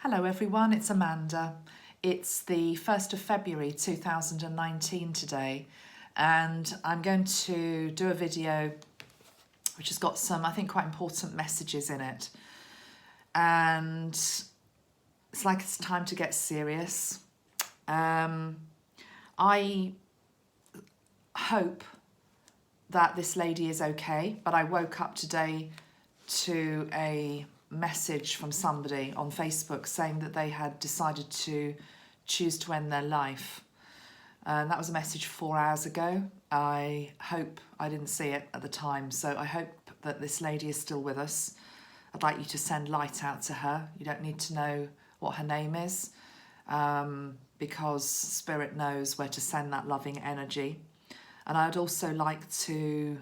Hello everyone, it's Amanda. It's the 1st of February 2019 today, and I'm going to do a video which has got some, I think, quite important messages in it. And it's like it's time to get serious. I hope that this lady is okay, but I woke up today to a message from somebody on Facebook saying that they had decided to choose to end their life. And that was a message 4 hours ago. I hope I didn't see it at the time, so I hope that this lady is still with us. I'd like you to send light out to her. You don't need to know what her name is, because Spirit knows where to send that loving energy. And I'd also like to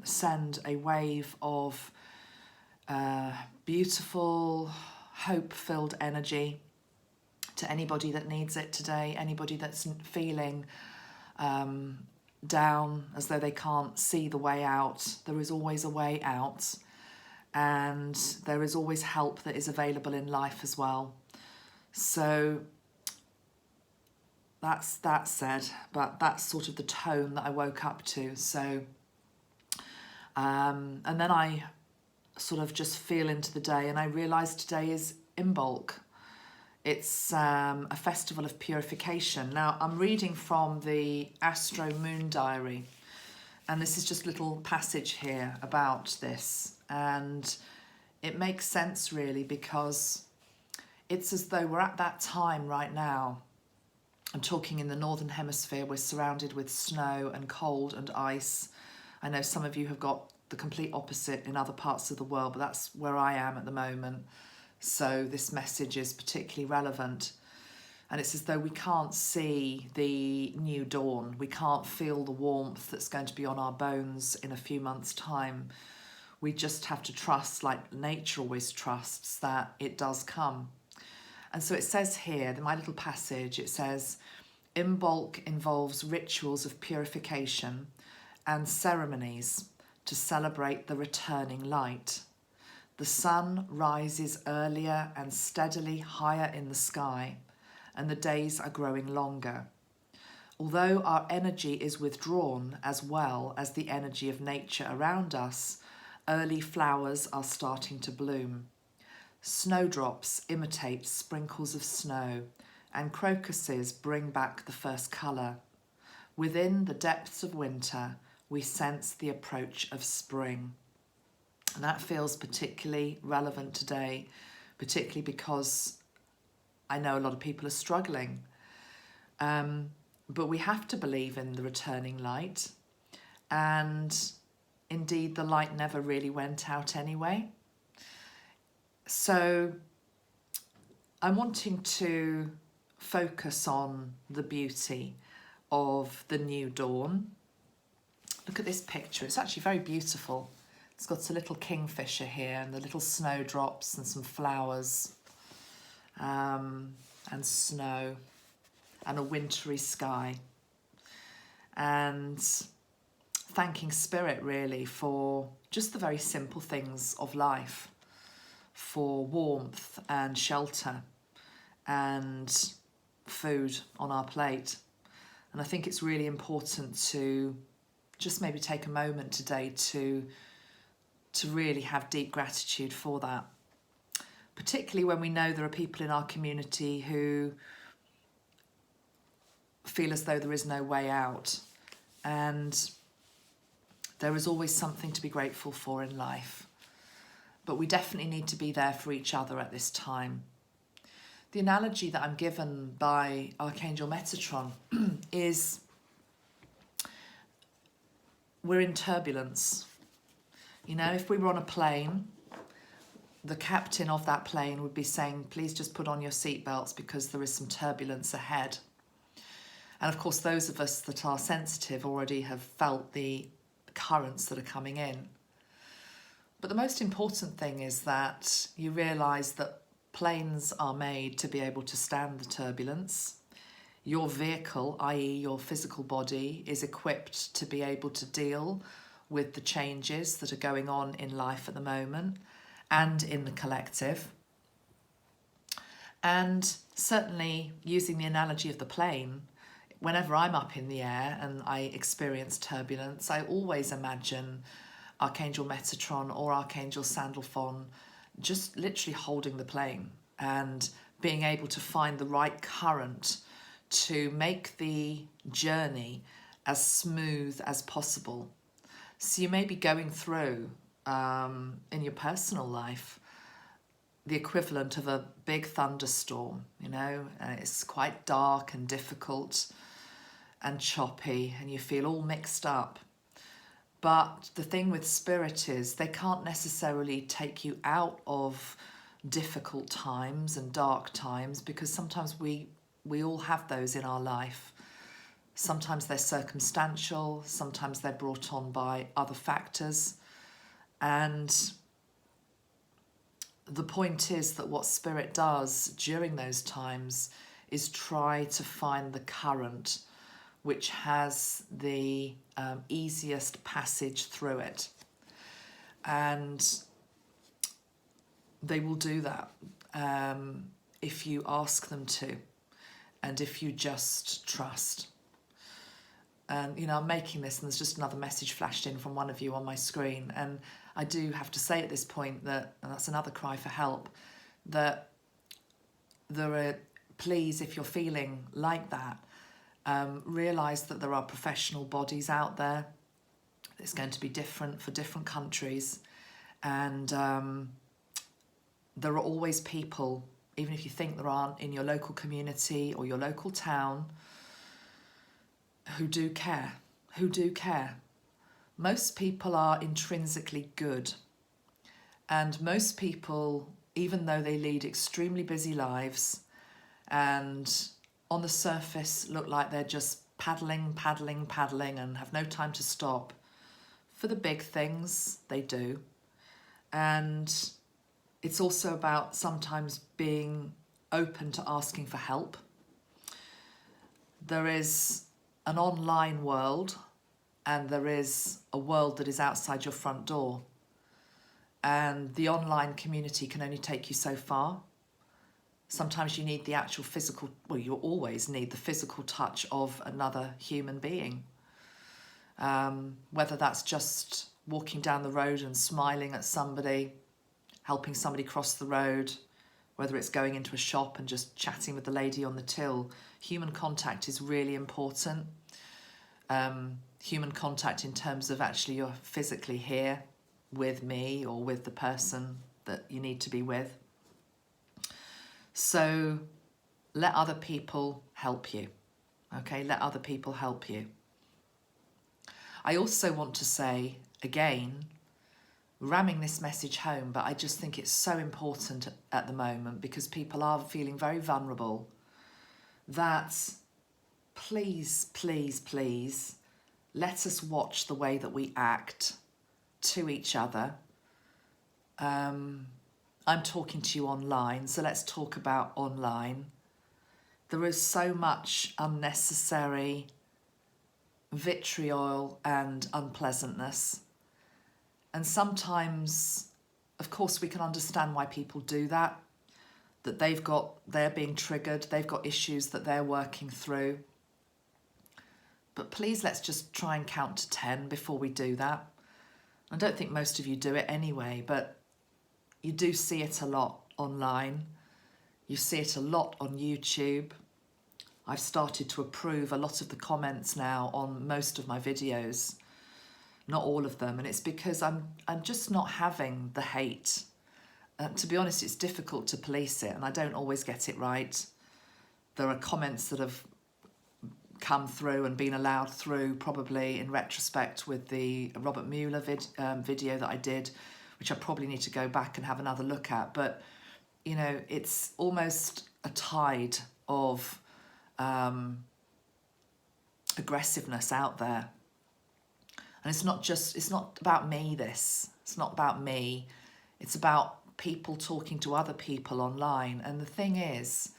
send a wave of beautiful, hope-filled energy to anybody that needs it today, anybody that's feeling down, as though they can't see the way out. There is always a way out, and there is always help that is available in life as well. So that's that said, but that's sort of the tone that I woke up to. So, and then I sort of just feel into the day, and I realised today is Imbolc. It's a festival of purification. Now, I'm reading from the Astro Moon Diary, and this is just a little passage here about this, and it makes sense really, because it's as though we're at that time right now. I'm talking in the Northern Hemisphere. We're surrounded with snow and cold and ice. I know some of you have got the complete opposite in other parts of the world, but that's where I am at the moment. So this message is particularly relevant. And it's as though we can't see the new dawn. We can't feel the warmth that's going to be on our bones in a few months' time. We just have to trust, like nature always trusts, that it does come. And so it says here, in my little passage, it says, Imbolc involves rituals of purification and ceremonies to celebrate the returning light. The sun rises earlier and steadily higher in the sky, and the days are growing longer. Although our energy is withdrawn as well as the energy of nature around us, early flowers are starting to bloom. Snowdrops imitate sprinkles of snow, and crocuses bring back the first colour. Within the depths of winter, we sense the approach of spring. And that feels particularly relevant today, particularly because I know a lot of people are struggling. But we have to believe in the returning light. And indeed, the light never really went out anyway. So I'm wanting to focus on the beauty of the new dawn. Look at this picture. It's actually very beautiful. It's got a little kingfisher here and the little snowdrops and some flowers, and snow and a wintry sky. And thanking Spirit really for just the very simple things of life, for warmth and shelter and food on our plate. And I think it's really important to just maybe take a moment today to really have deep gratitude for that, particularly when we know there are people in our community who feel as though there is no way out, and there is always something to be grateful for in life. But we definitely need to be there for each other at this time. The analogy that I'm given by Archangel Metatron is we're in turbulence. You know, if we were on a plane, the captain of that plane would be saying, please just put on your seatbelts because there is some turbulence ahead. And of course, those of us that are sensitive already have felt the currents that are coming in. But the most important thing is that you realise that planes are made to be able to stand the turbulence. Your vehicle, i.e. your physical body, is equipped to be able to deal with the changes that are going on in life at the moment and in the collective. And certainly using the analogy of the plane, whenever I'm up in the air and I experience turbulence, I always imagine Archangel Metatron or Archangel Sandalphon just literally holding the plane and being able to find the right current to make the journey as smooth as possible. So you may be going through, in your personal life, the equivalent of a big thunderstorm, you know, and it's quite dark and difficult and choppy and you feel all mixed up. But the thing with spirit is they can't necessarily take you out of difficult times and dark times, because sometimes we all have those in our life. Sometimes they're circumstantial, sometimes they're brought on by other factors. And the point is that what spirit does during those times is try to find the current which has the easiest passage through it. And they will do that if you ask them to, and if you just trust. And, you know, I'm making this and there's just another message flashed in from one of you on my screen. And I do have to say at this point that, and that's another cry for help, that there are, please, if you're feeling like that, realise that there are professional bodies out there. It's going to be different for different countries. And there are always people, even if you think there aren't, in your local community or your local town, who do care, Most people are intrinsically good. And most people, even though they lead extremely busy lives and on the surface look like they're just paddling and have no time to stop, for the big things they do. And it's also about sometimes being open to asking for help. There is an online world and there is a world that is outside your front door. And the online community can only take you so far. Sometimes you need the actual physical, well, you always need the physical touch of another human being. Whether that's just walking down the road and smiling at somebody, helping somebody cross the road, whether it's going into a shop and just chatting with the lady on the till. Human contact is really important. Human contact in terms of actually you're physically here with me or with the person that you need to be with. So let other people help you, okay? Let other people help you. I also want to say, again, ramming this message home, but I just think it's so important at the moment because people are feeling very vulnerable, that please, please, please, let us watch the way that we act to each other. I'm talking to you online, so let's talk about online. There is so much unnecessary vitriol and unpleasantness. And sometimes, of course, we can understand why people do that, that they're being triggered, they've got issues that they're working through. But please, let's just try and count to 10 before we do that. I don't think most of you do it anyway, but you do see it a lot online. You see it a lot on YouTube. I've started to approve a lot of the comments now on most of my videos, not all of them, and it's because I'm just not having the hate. To be honest, it's difficult to police it, and I don't always get it right. There are comments that have come through and been allowed through, probably in retrospect with the Robert Mueller video that I did, which I probably need to go back and have another look at. But, you know, it's almost a tide of aggressiveness out there. And it's not about me, it's not about me. It's about people talking to other people online. And the thing is,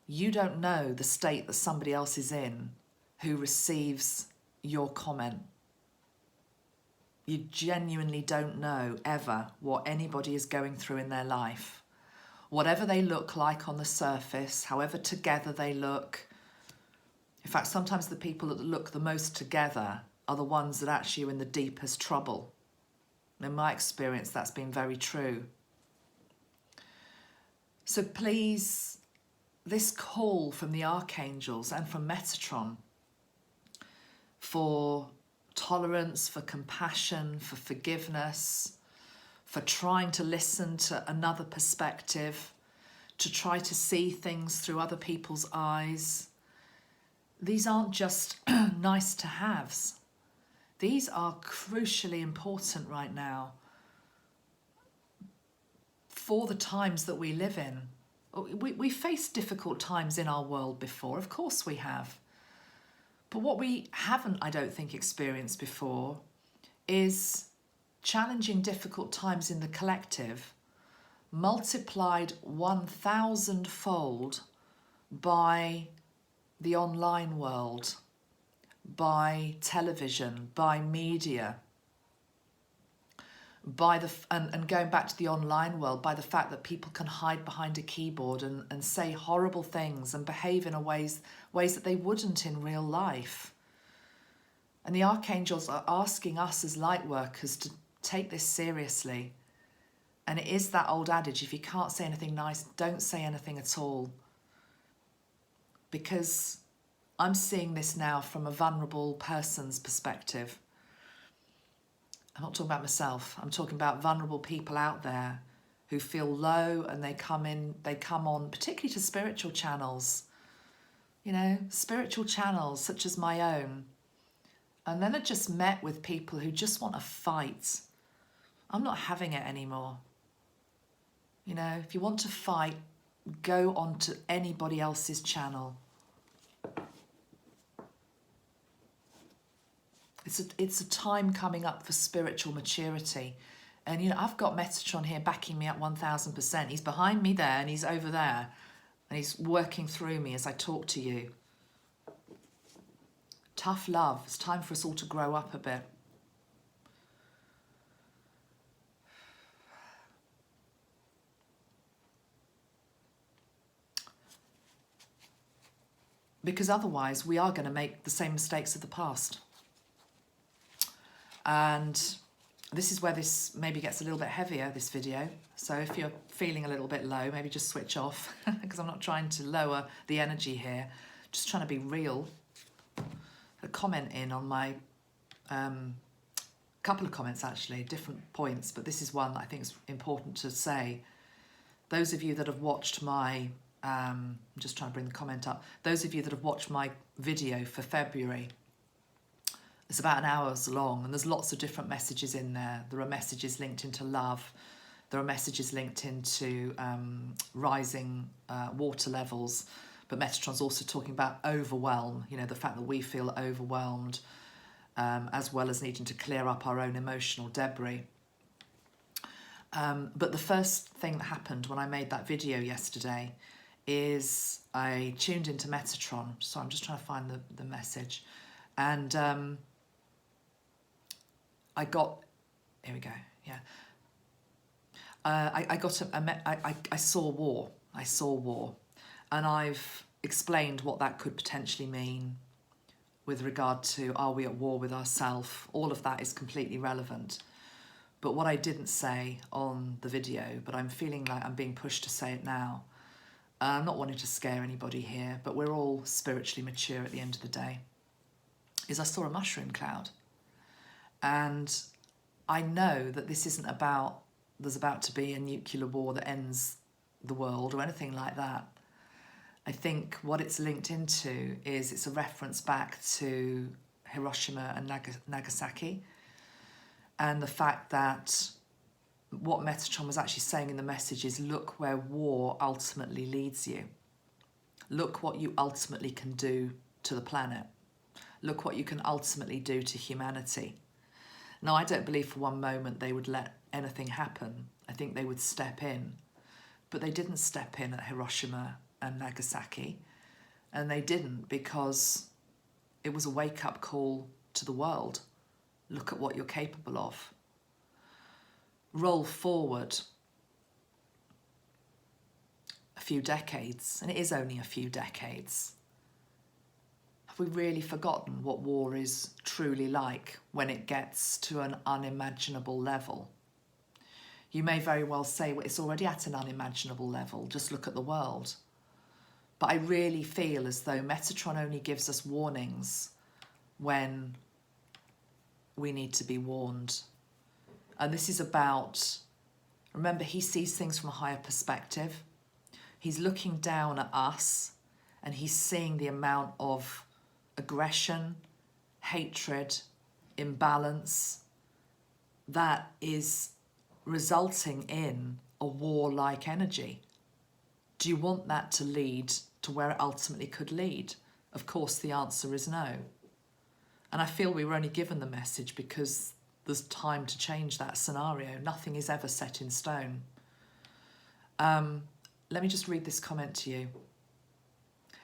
you don't know the state that somebody else is in who receives your comment. You genuinely don't know ever what anybody is going through in their life. whatever they look like on the surface, however together they look. In fact, sometimes the people that look the most together are the ones that actually are in the deepest trouble. In my experience, that's been very true. So please, this call from the Archangels and from Metatron for tolerance, for compassion, for forgiveness, for trying to listen to another perspective, to try to see things through other people's eyes. These aren't just nice to haves. These are crucially important right now for the times that we live in. We faced difficult times in our world before, of course we have. But what we haven't, I don't think, experienced before is challenging, difficult times in the collective, multiplied 1,000-fold by the online world, by television, by media, by and going back to the online world, by the fact that people can hide behind a keyboard and say horrible things and behave in ways that they wouldn't in real life. And the Archangels are asking us as light workers to take this seriously. And it is that old adage, if you can't say anything nice, don't say anything at all. Because I'm seeing this now from a vulnerable person's perspective. I'm not talking about myself. I'm talking about vulnerable people out there who feel low, and they come on, particularly to spiritual channels, spiritual channels such as my own. And then I just met with people who just want to fight. I'm not having it anymore. If you want to fight, go on to anybody else's channel. It's a time coming up for spiritual maturity. And, I've got Metatron here backing me up 1,000%. He's behind me there and he's over there. And he's working through me as I talk to you. Tough love. It's time for us all to grow up a bit. Because otherwise we are going to make the same mistakes of the past. And this is where this maybe gets a little bit heavier, this video. So if you're feeling a little bit low, maybe just switch off, because I'm not trying to lower the energy here, just trying to be real. A comment in on my, couple of comments actually, different points, but this is one that I think is important to say. Those of you that have watched my, I'm just trying to bring the comment up, those of you that have watched my video for February, it's about an hour long, and there's lots of different messages in there. There are messages linked into love. There are messages linked into rising water levels. But Metatron's also talking about overwhelm, the fact that we feel overwhelmed, as well as needing to clear up our own emotional debris. But the first thing that happened when I made that video yesterday is I tuned into Metatron. So I'm just trying to find the message. And I got, here we go, yeah. I saw war. I saw war. And I've explained what that could potentially mean with regard to, are we at war with ourselves? All of that is completely relevant. But what I didn't say on the video, but I'm feeling like I'm being pushed to say it now, I'm not wanting to scare anybody here, but we're all spiritually mature at the end of the day, is I saw a mushroom cloud. And I know that this isn't about, there's about to be a nuclear war that ends the world or anything like that. I think what it's linked into is it's a reference back to Hiroshima and Nagasaki, and the fact that what Metatron was actually saying in the message is, look where war ultimately leads you. Look what you ultimately can do to the planet. Look what you can ultimately do to humanity. Now, I don't believe for one moment they would let anything happen. I think they would step in. But they didn't step in at Hiroshima and Nagasaki. And they didn't because it was a wake-up call to the world. Look at what you're capable of. Roll forward. few decades, and it is only a few decades, have we really forgotten what war is truly like when it gets to an unimaginable level? You may very well say, well, it's already at an unimaginable level, just look at the world. But I really feel as though Metatron only gives us warnings when we need to be warned. And this is about, remember, he sees things from a higher perspective. He's looking down at us and he's seeing the amount of aggression, hatred, imbalance that is resulting in a warlike energy. Do you want that to lead to where it ultimately could lead? Of course, the answer is no. And I feel we were only given the message because there's time to change that scenario. Nothing is ever set in stone. Let me just read this comment to you.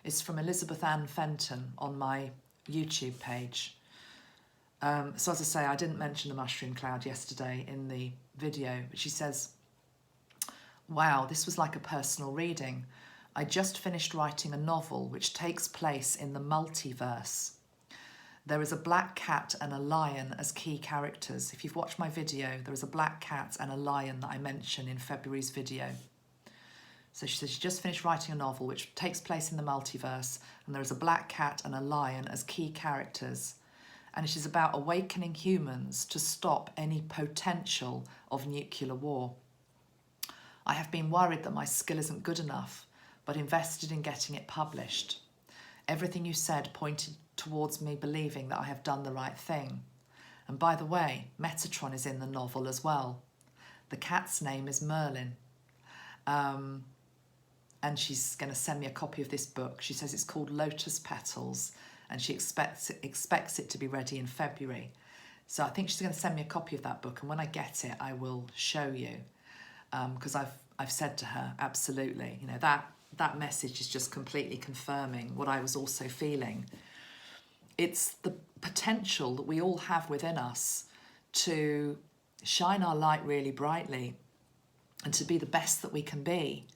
It's from Elizabeth Ann Fenton on my YouTube page. So as I say, I didn't mention the mushroom cloud yesterday in the video, but she says, wow, this was like a personal reading. I just finished writing a novel which takes place in the multiverse. There is a black cat and a lion as key characters. If you've watched my video, there is a black cat and a lion that I mention in February's video. So she says she just finished writing a novel which takes place in the multiverse, and there is a black cat and a lion as key characters. And it is about awakening humans to stop any potential of nuclear war. I have been worried that my skill isn't good enough, but invested in getting it published. Everything you said pointed towards me believing that I have done the right thing. And by the way, Metatron is in the novel as well. The cat's name is Merlin. And she's going to send me a copy of this book. She says it's called Lotus Petals, and she expects it to be ready in February. So I think she's going to send me a copy of that book, and when I get it, I will show you. Because I've said to her, absolutely, you know, that message is just completely confirming what I was also feeling. It's the potential that we all have within us to shine our light really brightly and to be the best that we can be,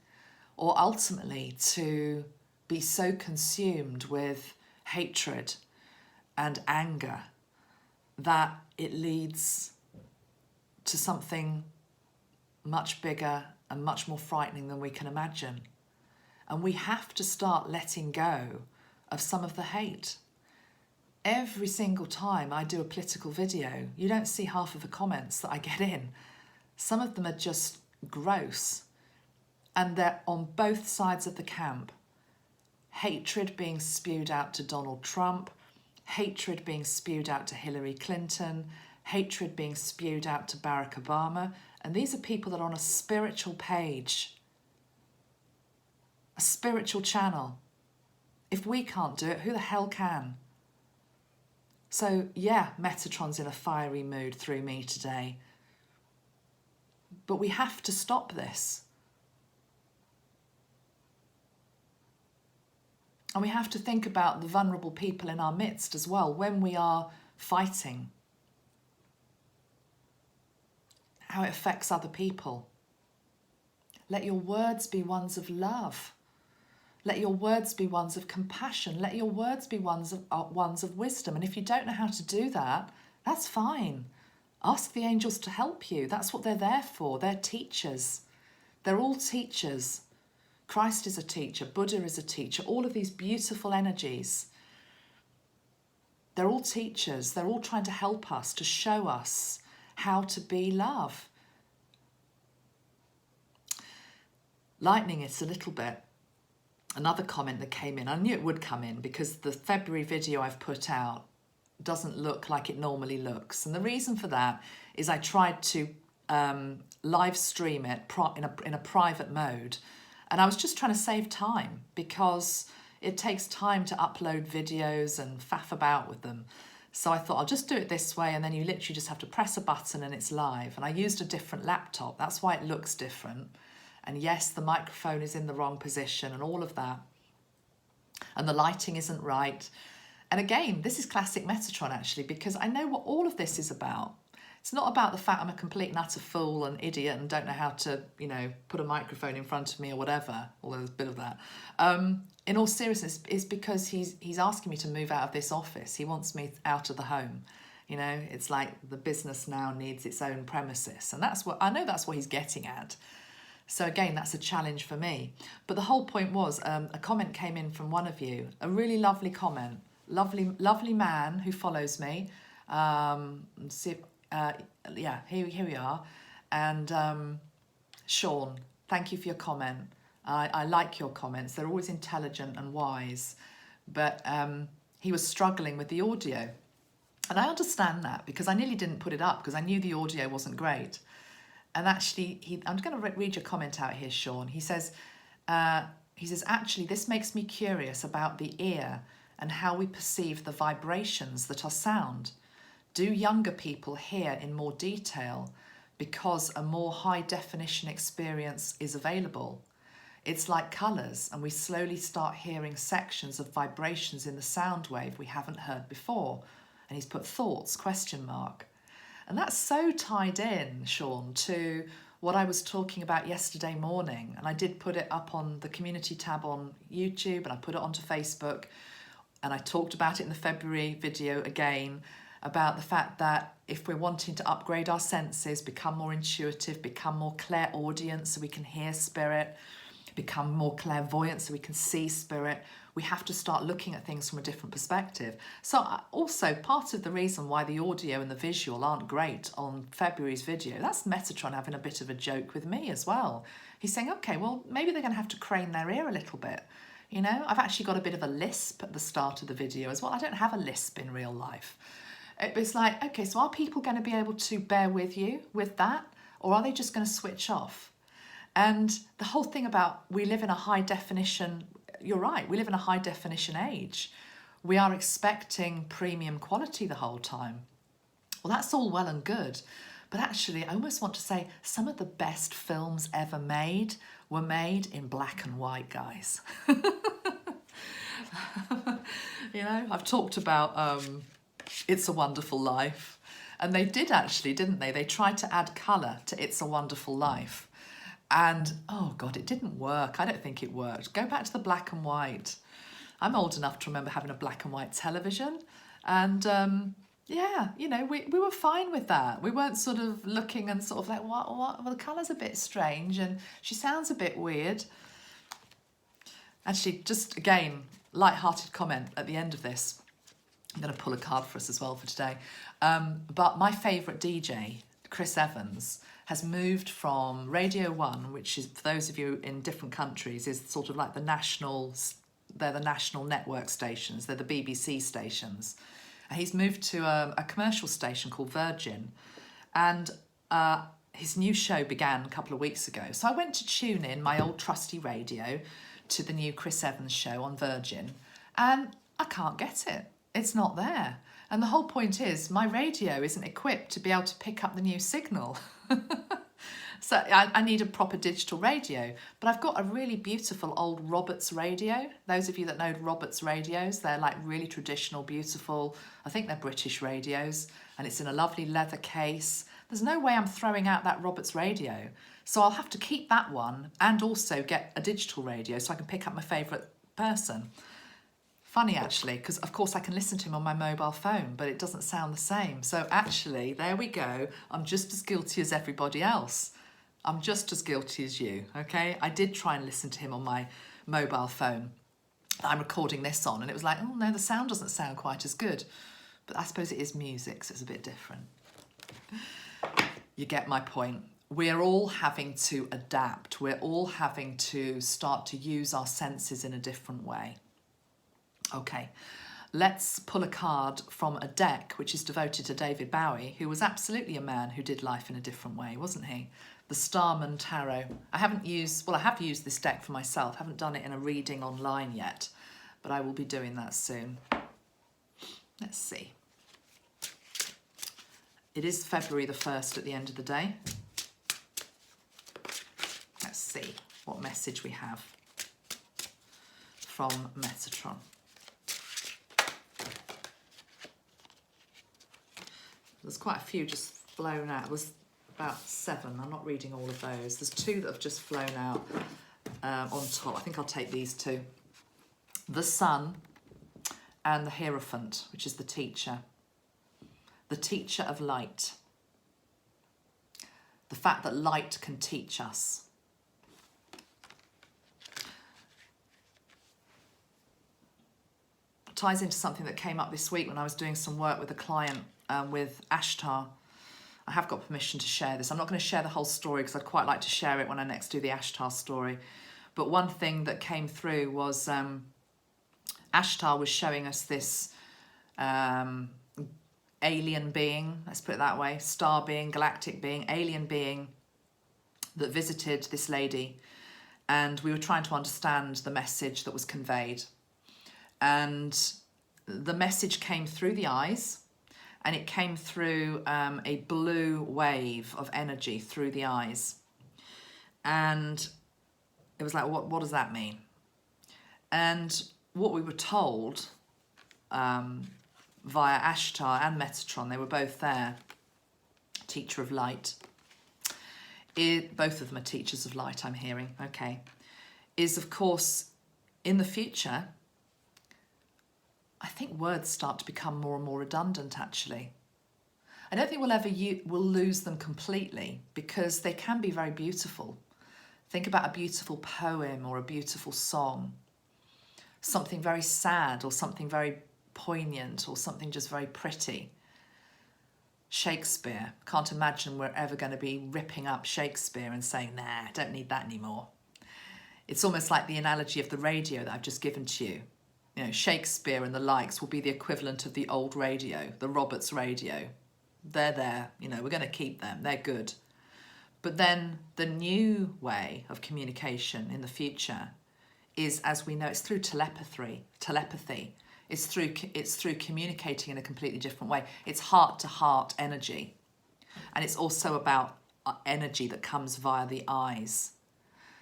or ultimately to be so consumed with hatred and anger that it leads to something much bigger and much more frightening than we can imagine. And we have to start letting go of some of the hate. Every single time I do a political video, you don't see half of the comments that I get in. Some of them are just gross. And they're on both sides of the camp. Hatred being spewed out to Donald Trump, hatred being spewed out to Hillary Clinton, hatred being spewed out to Barack Obama. And these are people that are on a spiritual page, a spiritual channel. If we can't do it, who the hell can? So yeah, Metatron's in a fiery mood through me today. But we have to stop this. And we have to think about the vulnerable people in our midst as well when we are fighting. How it affects other people. Let your words be ones of love. Let your words be ones of compassion. Let your words be ones of wisdom. And if you don't know how to do that, that's fine. Ask the angels to help you. That's what they're there for. They're teachers. They're all teachers. Christ is a teacher. Buddha is a teacher. All of these beautiful energies. They're all teachers. They're all trying to help us, to show us how to be love. Lightening it a little bit. Another comment that came in, I knew it would come in because the February video I've put out doesn't look like it normally looks. And the reason for that is I tried to live stream it in a private mode. And I was just trying to save time because it takes time to upload videos and faff about with them. So I thought I'll just do it this way, and then you literally just have to press a button and it's live. And I used a different laptop. That's why it looks different. And yes, the microphone is in the wrong position and all of that. And the lighting isn't right. And again, this is classic Metatron actually, because I know what all of this is about. It's not about the fact I'm a complete and utter fool and idiot and don't know how to, you know, put a microphone in front of me or whatever, although there's a bit of that. In all seriousness, it's because he's asking me to move out of this office. He wants me out of the home. You know, it's like the business now needs its own premises. And that's what, I know that's what he's getting at. So again, that's a challenge for me. But the whole point was, a comment came in from one of you, a really lovely comment. Lovely man who follows me. Yeah, here we are. And Sean, thank you for your comment. I like your comments. They're always intelligent and wise. But he was struggling with the audio. And I understand that, because I nearly didn't put it up because I knew the audio wasn't great. And actually, I'm going to read your comment out here, Sean. He says, actually, this makes me curious about the ear and how we perceive the vibrations that are sound. Do younger people hear in more detail because a more high definition experience is available? It's like colours, and we slowly start hearing sections of vibrations in the sound wave we haven't heard before. And he's put thoughts, ? And that's so tied in, Sean, to what I was talking about yesterday morning. And I did put it up on the community tab on YouTube, and I put it onto Facebook. And I talked about it in the February video again, about the fact that if we're wanting to upgrade our senses, become more intuitive, become more clairaudient so we can hear spirit, become more clairvoyant so we can see spirit, we have to start looking at things from a different perspective. So also part of the reason why the audio and the visual aren't great on February's video, that's Metatron having a bit of a joke with me as well. He's saying, okay, well, maybe they're going to have to crane their ear a little bit. You know, I've actually got a bit of a lisp at the start of the video as well. I don't have a lisp in real life. It's like, okay, so are people going to be able to bear with you with that? Or are they just going to switch off? And the whole thing about we live in a high definition, you're right, we live in a high definition age. We are expecting premium quality the whole time. Well, that's all well and good. But actually, I almost want to say some of the best films ever made were made in black and white, guys. You know, I've talked about It's a Wonderful Life. And they did actually, didn't they? They tried to add colour to It's a Wonderful Life. And, oh God, it didn't work. I don't think it worked. Go back to the black and white. I'm old enough to remember having a black and white television. And, yeah, you know, we were fine with that. We weren't sort of looking and sort of like, what? Well, the colour's a bit strange and she sounds a bit weird. Actually, just, again, light-hearted comment at the end of this. I'm going to pull a card for us as well for today. But my favourite DJ, Chris Evans, has moved from Radio 1, which is, for those of you in different countries, is sort of like the national, they're the national network stations, they're the BBC stations. And he's moved to a commercial station called Virgin. And his new show began a couple of weeks ago. So I went to tune in my old trusty radio to the new Chris Evans show on Virgin. And I can't get it. It's not there. And the whole point is my radio isn't equipped to be able to pick up the new signal. So I need a proper digital radio. But I've got a really beautiful old Roberts radio. Those of you that know Roberts radios, they're like really traditional, beautiful. I think they're British radios. And it's in a lovely leather case. There's no way I'm throwing out that Roberts radio. So I'll have to keep that one and also get a digital radio so I can pick up my favourite person. Funny, actually, because, of course, I can listen to him on my mobile phone, but it doesn't sound the same. So, actually, there we go. I'm just as guilty as everybody else. I'm just as guilty as you, okay? I did try and listen to him on my mobile phone that I'm recording this on, and it was like, oh, no, the sound doesn't sound quite as good. But I suppose it is music, so it's a bit different. You get my point. We're all having to adapt. We're all having to start to use our senses in a different way. Okay, let's pull a card from a deck which is devoted to David Bowie, who was absolutely a man who did life in a different way, wasn't he? The Starman Tarot. I have used this deck for myself. I haven't done it in a reading online yet, but I will be doing that soon. Let's see. It is February the 1st at the end of the day. Let's see what message we have from Metatron. There's quite a few just flown out. It was about 7. I'm not reading all of those. There's 2 that have just flown out on top. I think I'll take these 2. The Sun and the Hierophant, which is the teacher. The teacher of light. The fact that light can teach us. It ties into something that came up this week when I was doing some work with a client with Ashtar. I have got permission to share this. I'm not going to share the whole story because I'd quite like to share it when I next do the Ashtar story. But one thing that came through was Ashtar was showing us this alien being, let's put it that way, star being, galactic being, alien being that visited this lady. And we were trying to understand the message that was conveyed. And the message came through the eyes, and it came through a blue wave of energy through the eyes. And it was like, what does that mean? And what we were told via Ashtar and Metatron, they were both there, teacher of light. Both of them are teachers of light, I'm hearing, okay. Is, of course, in the future, I think words start to become more and more redundant, actually. I don't think we'll lose them completely because they can be very beautiful. Think about a beautiful poem or a beautiful song, something very sad or something very poignant or something just very pretty. Shakespeare, can't imagine we're ever going to be ripping up Shakespeare and saying, nah, I don't need that anymore. It's almost like the analogy of the radio that I've just given to you. You know, Shakespeare and the likes will be the equivalent of the old radio, the Roberts radio. They're there, you know, we're going to keep them, they're good. But then the new way of communication in the future is, as we know, it's through telepathy. It's through communicating in a completely different way. It's heart-to-heart energy. And it's also about energy that comes via the eyes.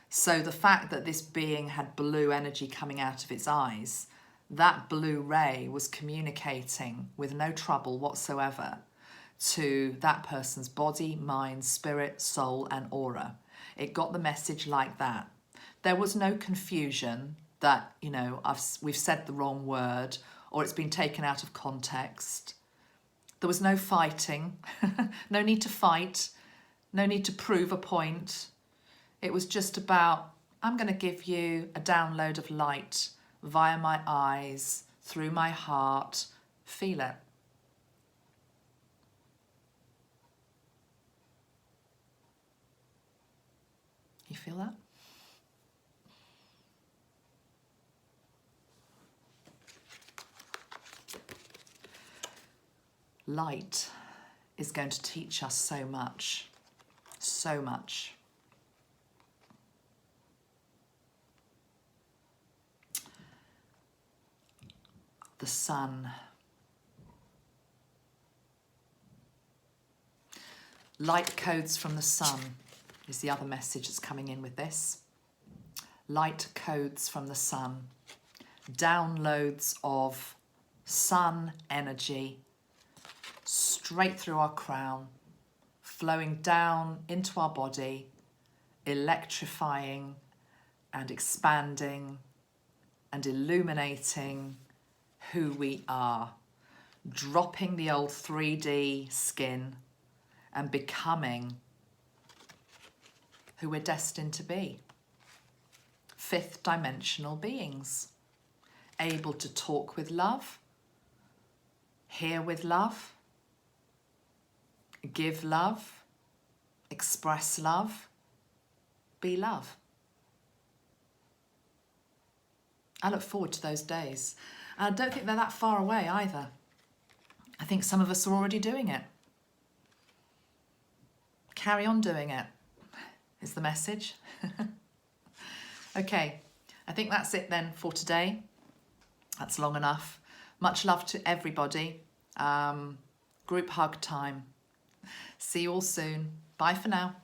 So the fact that this being had blue energy coming out of its eyes, that blue ray was communicating with no trouble whatsoever to that person's body, mind, spirit, soul, and aura. It got the message like that. There was no confusion that, you know, we've said the wrong word or it's been taken out of context. There was no fighting, no need to fight, no need to prove a point. It was just about, I'm going to give you a download of light via my eyes, through my heart, feel it. You feel that? Light is going to teach us so much, so much. The sun. Light codes from the sun is the other message that's coming in with this. Light codes from the sun. Downloads of sun energy straight through our crown, flowing down into our body, electrifying and expanding and illuminating who we are, dropping the old 3D skin and becoming who we're destined to be. 5th dimensional beings, able to talk with love, hear with love, give love, express love, be love. I look forward to those days. And I don't think they're that far away either. I think some of us are already doing it. Carry on doing it, is the message. Okay, I think that's it then for today. That's long enough. Much love to everybody. Group hug time. See you all soon. Bye for now.